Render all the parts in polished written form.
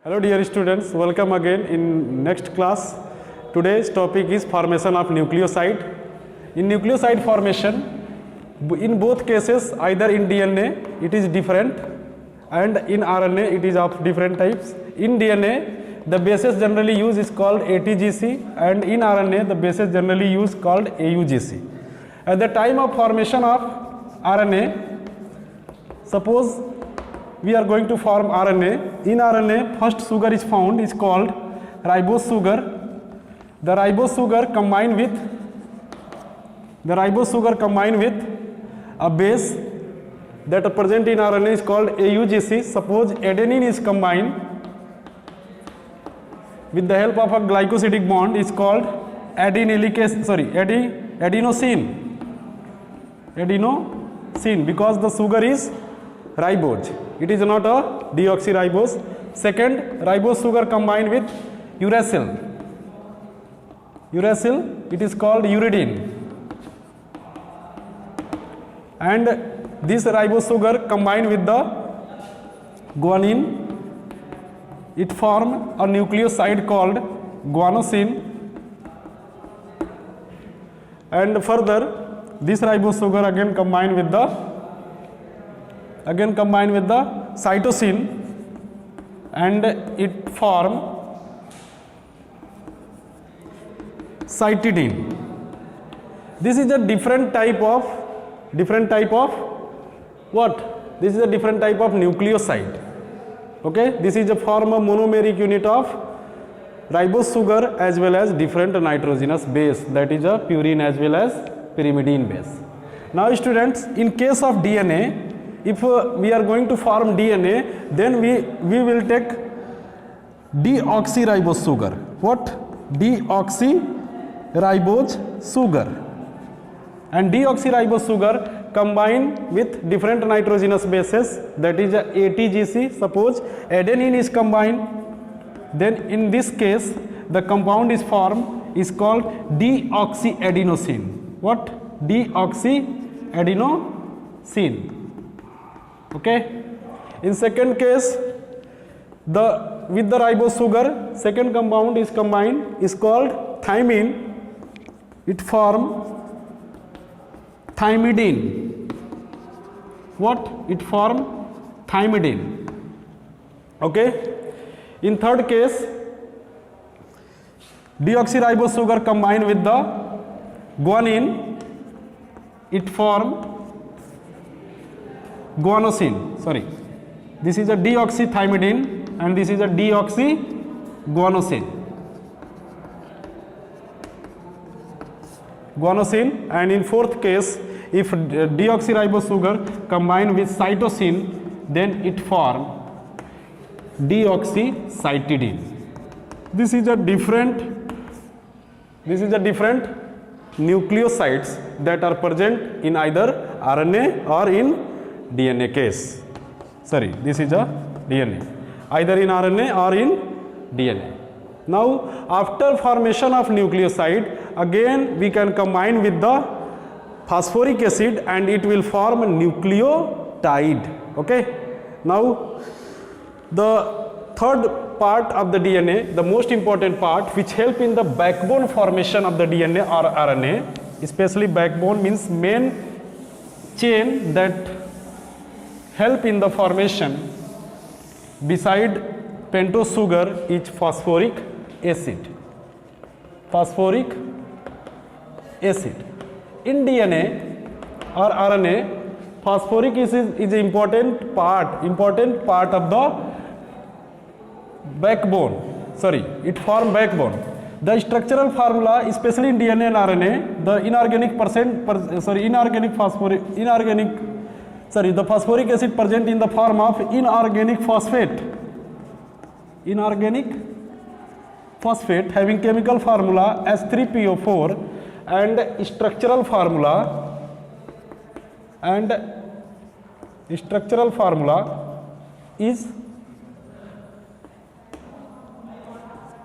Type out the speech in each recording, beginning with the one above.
Hello dear students, welcome again in next class. Today's topic is formation of nucleoside. In nucleoside formation, in both cases either in DNA it is different and in RNA it is of different types. In DNA the bases generally used is called ATGC and in RNA the bases generally used called AUGC. At the time of formation of RNA, suppose we are going to form RNA. In RNA, first sugar is found is called ribose sugar. The ribose sugar combined with a base that are present in RNA is called AUGC. Suppose adenine is combined with the help of a glycosidic bond is called adenosine because the sugar is ribose. It is not a deoxyribose. Second, ribose sugar combined with uracil. It is called uridine. And this ribose sugar combined with the guanine, it form a nucleoside called guanosine. And further, this ribose sugar again combined with the cytosine and it form cytidine. This is a different type of what? This is a different type of nucleoside. Okay, this is a form of monomeric unit of ribose sugar as well as different nitrogenous base, that is a purine as well as pyrimidine base. Now students, in case of DNA, if we are going to form DNA, then we will take deoxyribose sugar. What? Deoxyribose sugar. And deoxyribose sugar combined with different nitrogenous bases, that is a ATGC. Suppose adenine is combined, then in this case the compound is formed is called deoxyadenosine. What? Deoxyadenosine. Okay. In second case, with the ribose sugar, second compound is combined is called thymine. It form thymidine. What? It form thymidine. Okay. In third case, deoxyribose sugar combined with the guanine, it form guanosine. Sorry, this is a deoxythymidine and this is a deoxyguanosine. And in fourth case, if deoxyribose sugar combined with cytosine, then it form deoxycytidine. This is a different nucleosides that are present in either RNA or in DNA case. Sorry, this is a DNA. Either in RNA or in DNA. Now, after formation of nucleoside, again we can combine with the phosphoric acid and it will form a nucleotide. Okay. Now, the third part of the DNA, the most important part which help in the backbone formation of the DNA or RNA, especially backbone means main chain that help in the formation beside pentose sugar is phosphoric acid. In DNA or RNA, phosphoric acid is an important part of the backbone. Sorry, it form backbone. The structural formula, especially in DNA and RNA, the phosphoric acid present in the form of inorganic phosphate having chemical formula as 3PO4 and structural formula is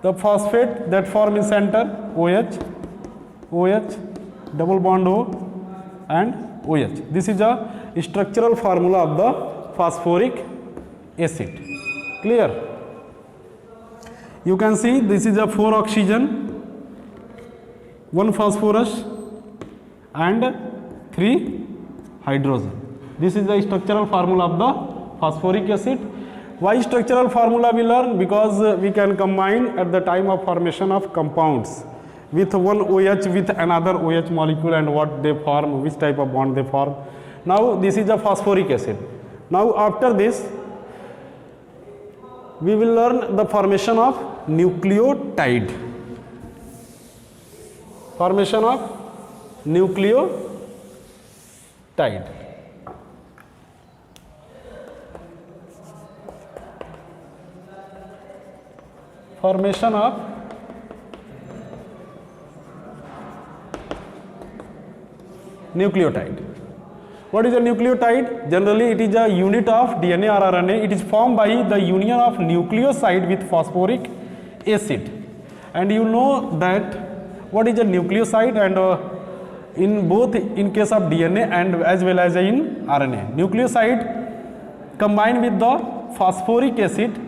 the phosphate that form in center OH, double bond O and OH. This is a structural formula of the phosphoric acid. Clear? You can see this is a 4 oxygen, 1 phosphorus and 3 hydrogen. This is the structural formula of the phosphoric acid. Why structural formula we learn? Because we can combine at the time of formation of compounds with one OH with another OH molecule and what they form, which type of bond they form. Now this is a phosphoric acid. Now after this we will learn the formation of nucleotide. Formation of nucleotide. Formation of nucleotide. What is a nucleotide? Generally it is a unit of DNA or RNA. It is formed by the union of nucleoside with phosphoric acid. And you know that what is a nucleoside, and in both in case of DNA and as well as in RNA. Nucleoside combined with the phosphoric acid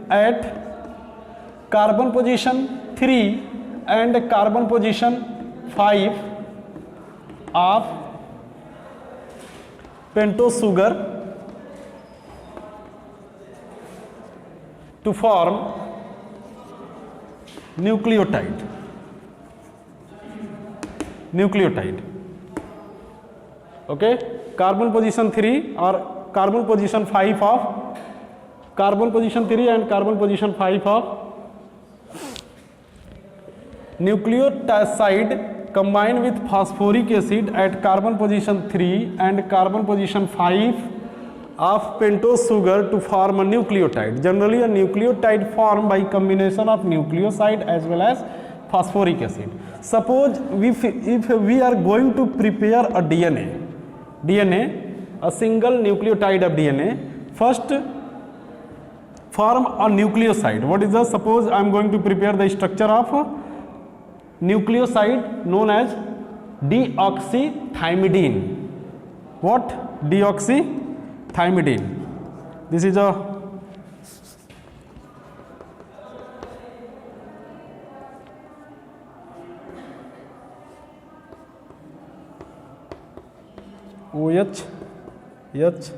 at carbon position 3 and carbon position 5 of pentose sugar to form nucleotide. Okay, carbon position 3 or carbon position 5 of carbon position 3 and carbon position 5 of nucleoside combined with phosphoric acid at carbon position 3 and carbon position 5 of pentose sugar to form a nucleotide. Generally a nucleotide formed by combination of nucleoside as well as phosphoric acid. Suppose if we are going to prepare a DNA, a single nucleotide of DNA, first form a nucleoside. What is the, suppose I am going to prepare the structure of nucleoside known as deoxythymidine. What? Deoxythymidine. This is a OH, H,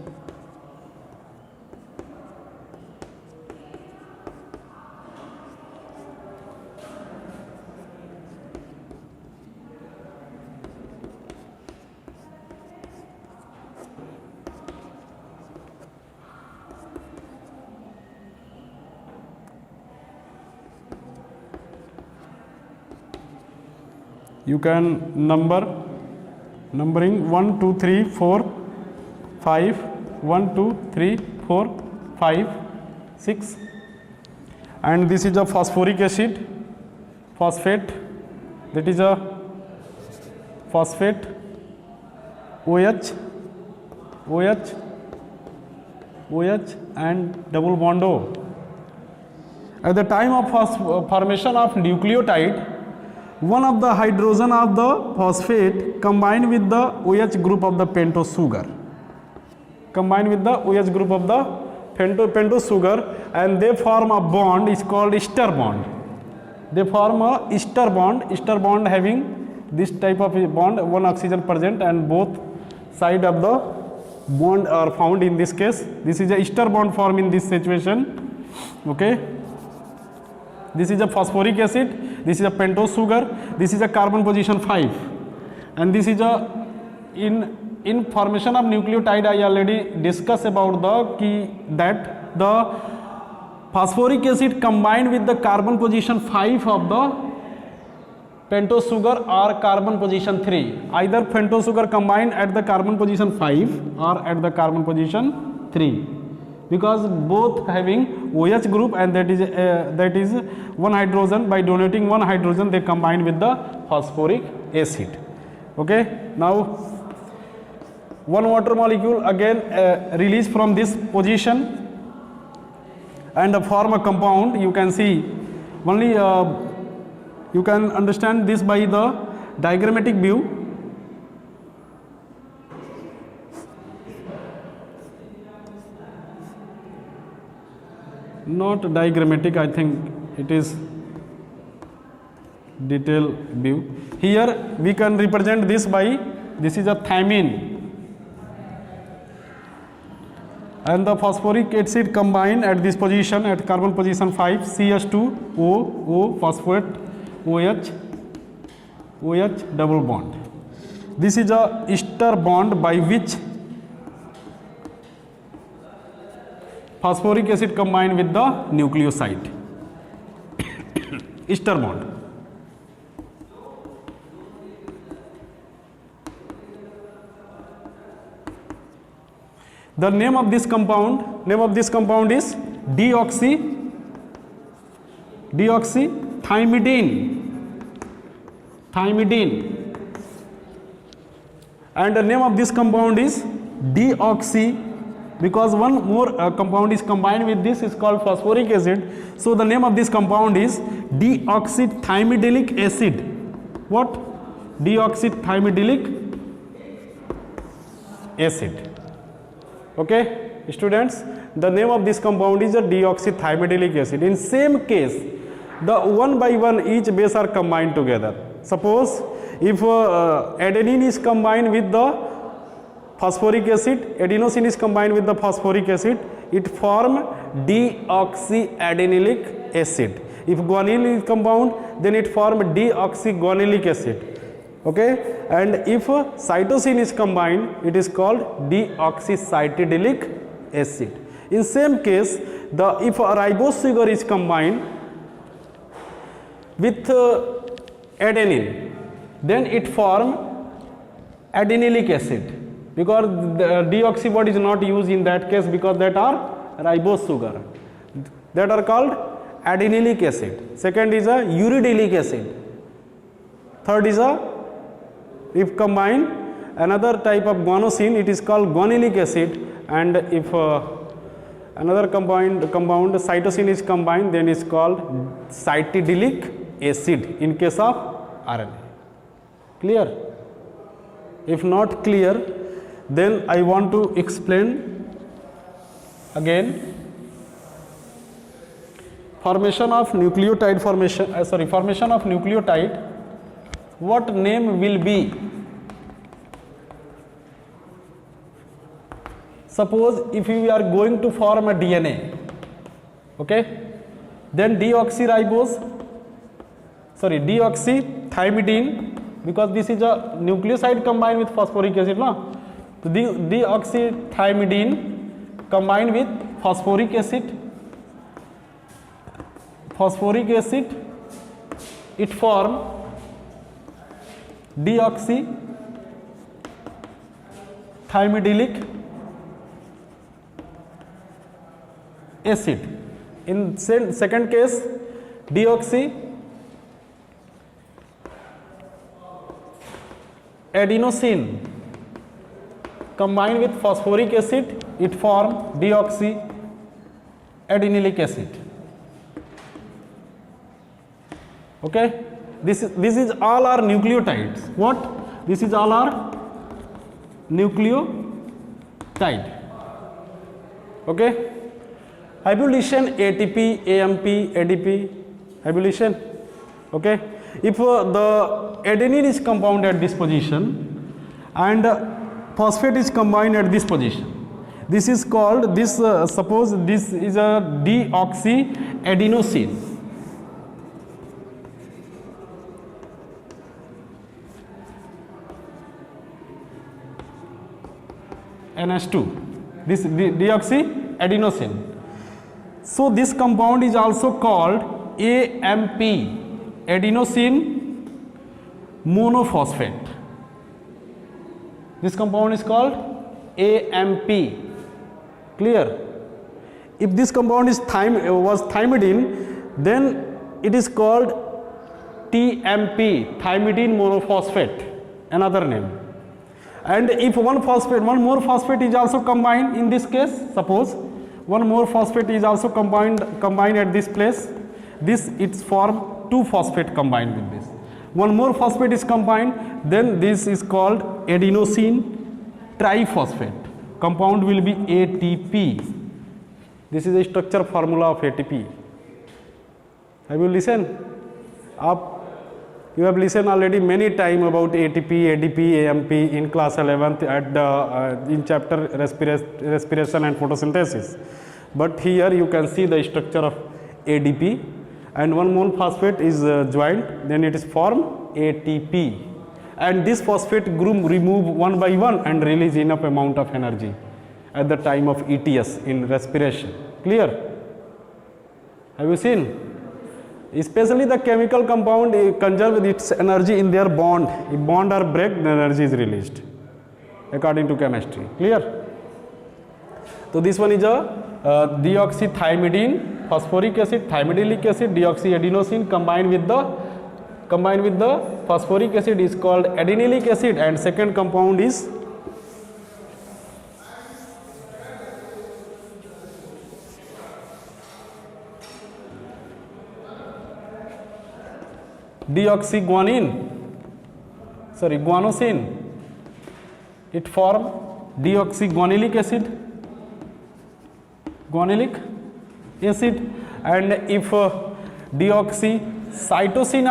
you can numbering 1 2 3 4 5 1 2 3 4 5 6, and this is a phosphoric acid, phosphate, that is a phosphate, OH and double bond O. At the time of formation of nucleotide, one of the hydrogen of the phosphate combined with the OH group of the pentose sugar, pentose sugar, and they form a bond is called ester bond. They form a ester bond having this type of bond, one oxygen present and both side of the bond are found. In this case this is a ester bond form in this situation. Okay, this is a phosphoric acid, this is a pentose sugar, this is a carbon position 5, and this is a in formation of nucleotide I already discussed about that the phosphoric acid combined with the carbon position 5 of the pentose sugar or carbon position 3, either pentose sugar combined at the carbon position 5 or at the carbon position 3, because both having OH group, and that is one hydrogen. By donating one hydrogen they combine with the phosphoric acid. Okay, now one water molecule again release from this position and form a compound. You can see only you can understand this by the diagrammatic view. not diagrammatic, I think it is detail view. Here we can represent this by, this is a thymine, and the phosphoric acid combine at this position, at carbon position 5, CH2O, O phosphate, OH double bond. This is a ester bond by which phosphoric acid combine with the nucleoside. Ester bond. The name of this compound is deoxythymidine, and the name of this compound is deoxy, because one more compound is combined with this, is called phosphoric acid. So the name of this compound is deoxythymidilic acid. What? Deoxythymidilic acid. Okay, students, the name of this compound is a deoxythymidilic acid. In same case, the one by one each base are combined together. Suppose if adenine is combined with the phosphoric acid, adenosine is combined with the phosphoric acid, it form deoxyadenilic acid. If guanyl is compound, then it form deoxyguanylic acid. Okay, and if cytosine is combined, it is called deoxycytidilic acid. In same case, if a ribose sugar is combined with adenine, then it form adenilic acid, because the deoxy word is not used in that case, because that are ribose sugar, that are called adenilic acid. Second is a uridylic acid. Third is a, if combine another type of guanosine, it is called guanylic acid, and if another compound cytosine is combined, then it is called cytidilic acid in case of RNA. Clear? If not clear, then I want to explain again. Formation of nucleotide formation of nucleotide. What name will be? Suppose if we are going to form a DNA, okay, then deoxythymidine, because this is a nucleoside combined with phosphoric acid, no? So deoxythymidine combined with phosphoric acid, it form deoxythymidilic acid. In second case, deoxyadenosine combined with phosphoric acid, it form deoxyadenilic acid. Okay, this is all are nucleotides. What? This is all are nucleotide. Okay, abulation ATP, AMP, ADP, abulation. Okay, if the adenine is compound at this position and phosphate is combined at this position, this is called suppose this is a deoxyadenosine. NH2, this deoxyadenosine. So this compound is also called AMP, adenosine monophosphate. This compound is called AMP. Clear? If this compound is was thymidine, then it is called TMP, thymidine monophosphate, another name. And if one more phosphate is also combined in this case, suppose one more phosphate is also combined at this place, this it's form 2 phosphate combined with this. One more phosphate is combined, then this is called adenosine triphosphate. Compound will be ATP. This is a structure formula of ATP. Have you listened? You have listened already many time about ATP, ADP, AMP in class 11th at the in chapter respiration and photosynthesis. But here you can see the structure of ADP, and one more phosphate is joined, then it is formed ATP, and this phosphate group remove one by one and release enough amount of energy at the time of ETS in respiration. Clear? Have you seen? Especially the chemical compound conserve its energy in their bond. If bond are break, the energy is released according to chemistry. Clear? So this one is a deoxythymidine, phosphoric acid, thymidyllic acid, deoxyadenosine combined with the phosphoric acid is called adenylic acid, and second compound is guanosine. It form deoxyguanylic acid, and if deoxycytidine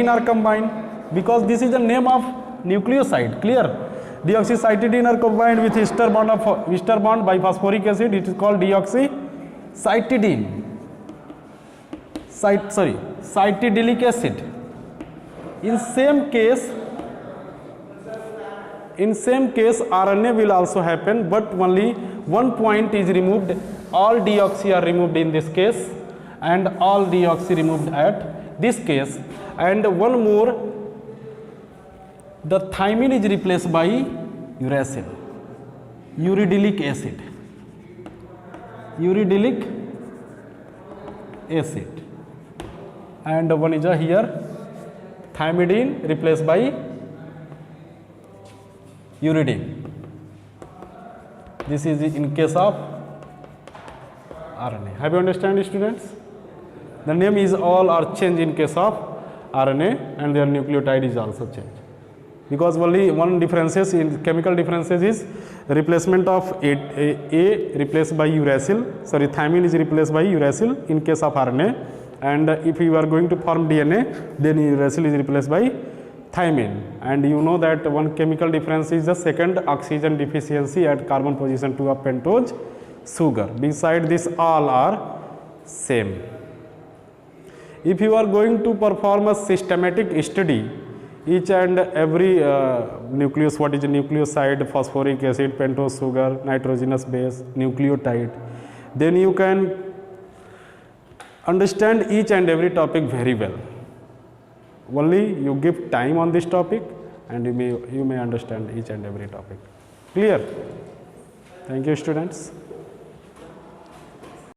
are combined, because this is the name of nucleoside. Clear? Deoxycytidine are combined with ester bond by phosphoric acid, it is called deoxycytidine. Cytidyllic acid. In same case RNA will also happen, but only one point is removed. All deoxy are removed in this case, and all deoxy removed at this case, and one more, the thymine is replaced by uracil, uridylic acid, and one is here thymidine replaced by uridine. This is in case of RNA. Have you understand, students? The name is all are changed in case of RNA, and their nucleotide is also changed, because only one differences in chemical differences is replacement of A replaced by uracil, thymine is replaced by uracil in case of RNA, and if you are going to form DNA, then uracil is replaced by thymine. And you know that one chemical difference is the second oxygen deficiency at carbon position 2 of pentose sugar. Beside this, all are same. If you are going to perform a systematic study, each and every nucleus, what is a nucleoside, phosphoric acid, pentose sugar, nitrogenous base, nucleotide, then you can understand each and every topic very well. Only you give time on this topic, and you may understand each and every topic. Clear? Thank you, students.